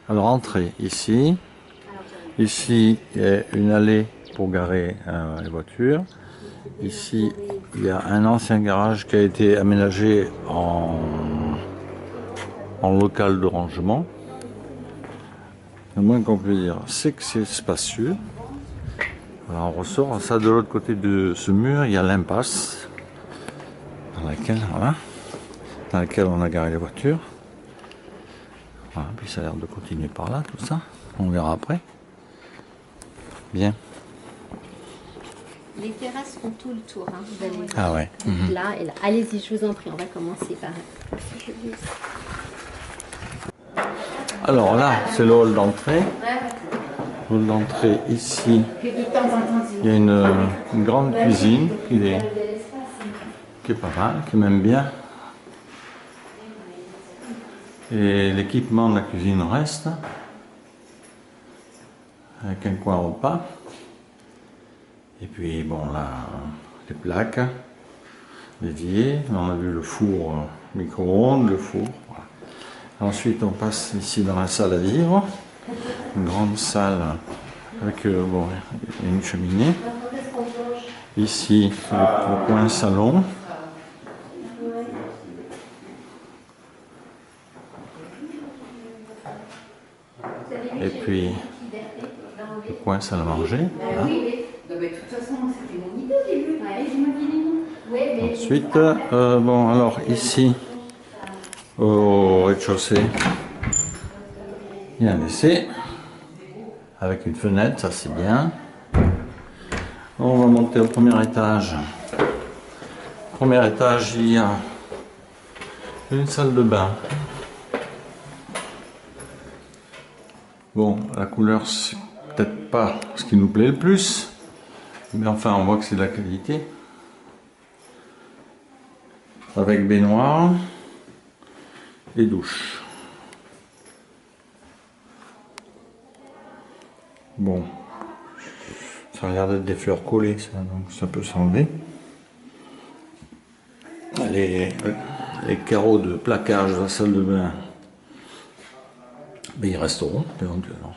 Alors entrée ici. Ici il y a une allée pour garer les voitures. Ici il y a un ancien garage qui a été aménagé en local de rangement. Le moins qu'on peut dire, c'est que c'est spacieux. Alors on ressort, ça de l'autre côté de ce mur, il y a l'impasse dans laquelle, voilà, dans laquelle on a garé les voitures. Voilà, puis ça a l'air de continuer par là, tout ça. On verra après. Bien. Les terrasses font tout le tour. Hein. Vous allez Ah ouais. là et là. Allez-y, je vous en prie, on va commencer par... Alors là, c'est le hall d'entrée. Le hall d'entrée, ici, il y a une grande cuisine qui est pas mal, qui m'aime bien. Et l'équipement de la cuisine reste, avec un coin repas. Et puis bon là, les plaques, l'évier, on a vu le four micro-ondes, le four. Voilà. Ensuite on passe ici dans la salle à vivre, une grande salle avec bon, une cheminée. Ici le coin salon. Et puis le coin salle à manger. Voilà. Ensuite, bon alors ici au rez-de-chaussée, il y a un WC avec une fenêtre, ça c'est bien. On va monter au premier étage. Au premier étage, il y a une salle de bain. Bon, la couleur c'est peut-être pas ce qui nous plaît le plus, mais enfin on voit que c'est de la qualité. Avec baignoire et douche. Bon, ça a l'air d'être des fleurs collées, ça, donc ça peut s'enlever. Les carreaux de plaquage de la salle de bain, mais ils resteront éventuellement.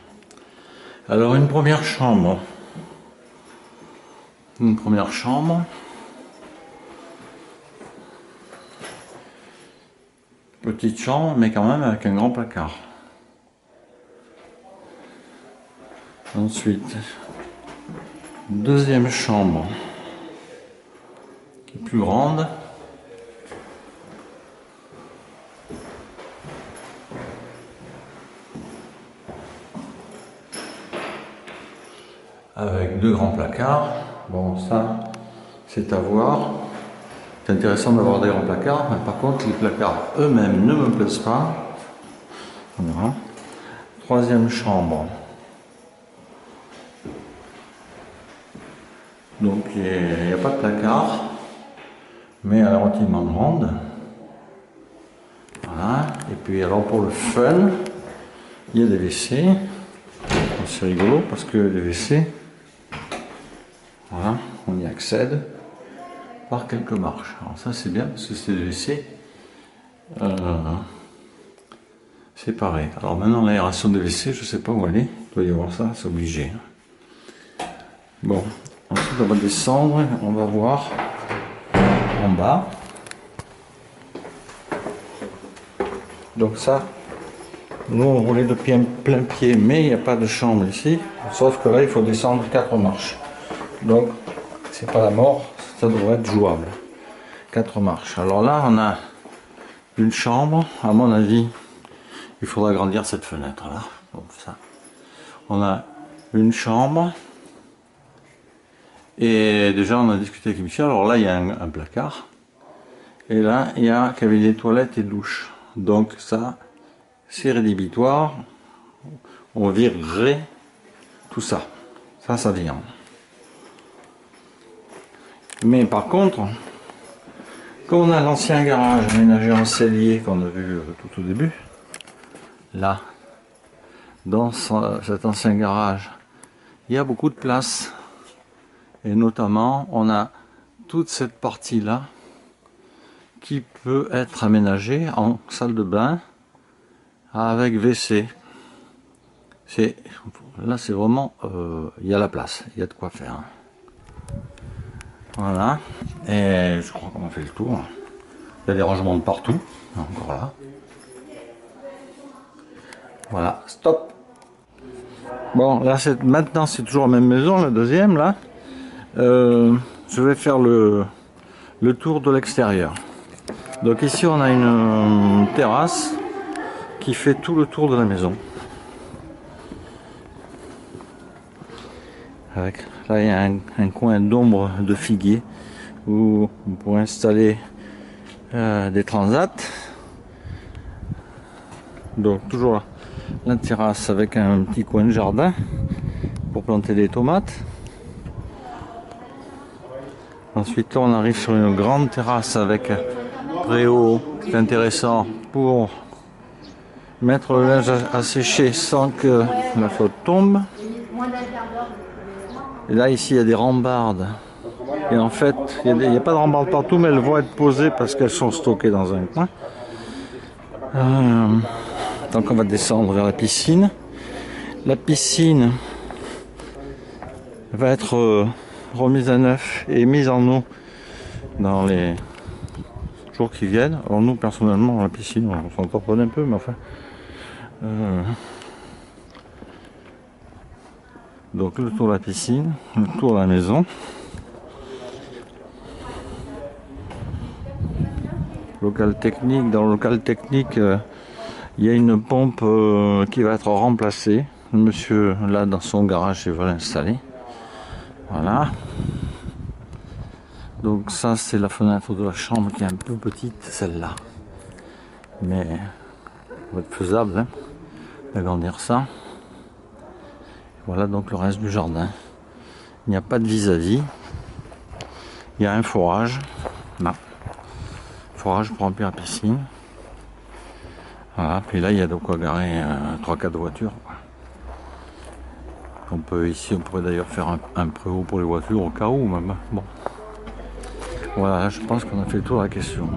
Alors une première chambre. Une première chambre. Petite chambre, mais quand même avec un grand placard. Ensuite, deuxième chambre, qui est plus grande. Avec deux grands placards. Bon, ça, c'est à voir. C'est intéressant d'avoir des grands placards, mais par contre, les placards eux-mêmes ne me plaisent pas. Voilà. Troisième chambre. Donc, il n'y a pas de placard, mais elle est relativement grande. Voilà. Et puis, alors, pour le fun, il y a des WC. C'est rigolo parce que les WC, voilà, on y accède par quelques marches. Alors ça c'est bien parce que c'est des WC séparés. Alors maintenant l'aération des WC, je ne sais pas où elle est. Il doit y avoir ça, c'est obligé. Bon, ensuite on va descendre, on va voir en bas. Donc ça, nous on roulait de plein pied, mais il n'y a pas de chambre ici. Sauf que là il faut descendre 4 marches. Donc c'est pas la mort, ça devrait être jouable. 4 marches. Alors là on a une chambre, à mon avis il faudra agrandir cette fenêtre là. Donc ça. On a une chambre. Et déjà on a discuté avec Michel, alors là il y a un placard. Et là il y a cabinet toilettes et douche. Donc ça c'est rédhibitoire. On virerait tout ça. Ça vire. Mais par contre, comme on a l'ancien garage aménagé en cellier qu'on a vu tout au début, là, dans cet ancien garage, il y a beaucoup de place. Et notamment, on a toute cette partie-là qui peut être aménagée en salle de bain avec WC. Là c'est vraiment, il y a la place, il y a de quoi faire. Voilà, et je crois qu'on a fait le tour. Il y a des rangements de partout, encore là. Voilà, stop. Bon, là maintenant c'est toujours la même maison, la deuxième là. Je vais faire le tour de l'extérieur. Donc ici on a une terrasse qui fait tout le tour de la maison. Avec, là il y a un coin d'ombre de figuier où on pourrait installer des transats. Donc toujours la terrasse avec un petit coin de jardin pour planter des tomates. Ensuite là on arrive sur une grande terrasse avec préau, c'est intéressant pour mettre le linge à sécher sans que la flotte tombe. Et là ici il y a des rambardes. Et en fait il n'y a pas de rambardes partout, mais elles vont être posées parce qu'elles sont stockées dans un coin. Donc on va descendre vers la piscine. La piscine va être remise à neuf et mise en eau dans les jours qui viennent. Alors nous personnellement la piscine on s'en tamponne un peu, mais enfin donc le tour de la piscine, le tour de la maison. Local technique, dans le local technique il y a une pompe qui va être remplacée. Le monsieur là dans son garage il va l'installer. Voilà. Donc ça c'est la fenêtre de la chambre qui est un peu petite, celle-là. Mais ça va être faisable hein, d'agrandir ça. Voilà donc le reste du jardin. Il n'y a pas de vis-à-vis. Il y a un forage. Là. Forage pour remplir la piscine. Voilà, puis là il y a de quoi garer 3-4 voitures. On peut ici, on pourrait d'ailleurs faire un préau pour les voitures au cas où même. Bon. Voilà, je pense qu'on a fait le tour de la question.